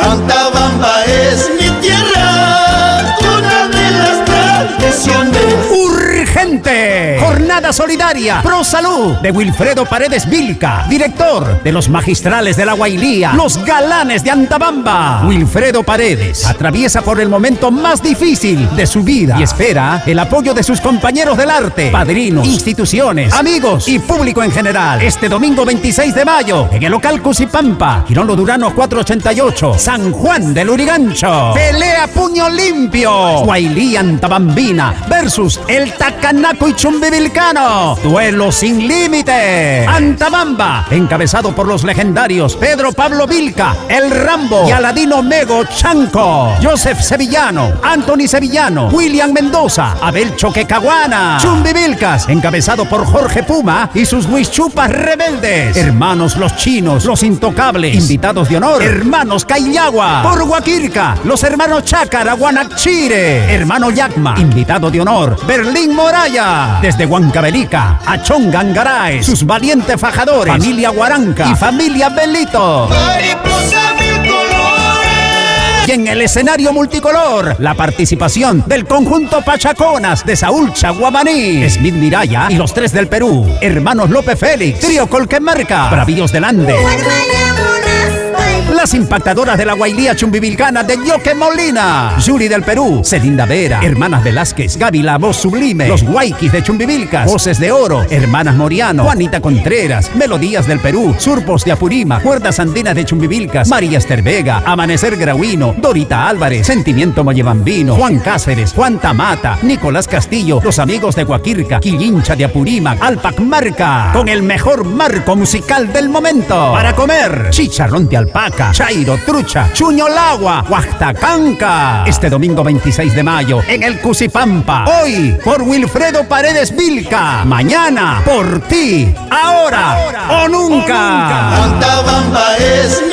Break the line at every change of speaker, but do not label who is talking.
Antabamba es mi tierra, cuna de las tradiciones.
¡Urgente! Jornada solidaria Pro Salud de Wilfredo Paredes Vilca, director de los magistrales de la Guailía, los galanes de Antabamba. Wilfredo Paredes atraviesa por el momento más difícil de su vida y espera el apoyo de sus compañeros del arte, padrinos, instituciones, amigos y público en general. Este domingo 26 de mayo, en el local Cusipampa, Quirón Durano 488, San Juan del Urigancho. Pelea puño limpio. Guailía Antabambina versus el Tacanaco y Chumbivilcano. Duelo sin límite. Antabamba, encabezado por los legendarios Pedro Pablo Vilca, El Rambo y Aladino Mego Chanco. Joseph Sevillano, Anthony Sevillano, William Mendoza, Abel Choquecaguana. Chumbivilcas, encabezado por Jorge Puma y sus huichupas rebeldes. Hermanos los chinos, los intocables. Invitados de honor, hermanos Cayagua. Por Guaquirca, los hermanos Chácara, Guanachire. Hermano Yacma, invitado de honor, Berlín Moraya. Desde Huancavelica a Chongangaray, sus valientes fajadores, familia Guaranca y familia Belito.
Mariposa mil colores.
Y en el escenario multicolor, la participación del conjunto Pachaconas de Saúl Chaguamaní, Smith Miraya y los tres del Perú, hermanos López Félix, Trío Colquemarca, Bravíos del Ande. Las impactadoras de la Guailía Chumbivilcana de Yoque Molina, Yuri del Perú, Celinda Vera, Hermanas Velázquez, Gaby la Voz Sublime, los Guayquis de Chumbivilcas, Voces de Oro, Hermanas Moriano, Juanita Contreras, Melodías del Perú, Surpos de Apurímac, Cuerdas Andinas de Chumbivilcas, María Esther Vega, Amanecer Grauino, Dorita Álvarez, Sentimiento Mollevambino, Juan Cáceres, Juan Tamata, Nicolás Castillo, los amigos de Guaquirca, Quillincha de Apurímac, Alpac Marca, con el mejor marco musical del momento. Para comer, chicharrón de alpaca, chairo, trucha, chuñolagua, huachtacanca. Este domingo 26 de mayo en el Cusipampa. Hoy por Wilfredo Paredes Vilca. Mañana por ti. Ahora o nunca.
Antabamba es mi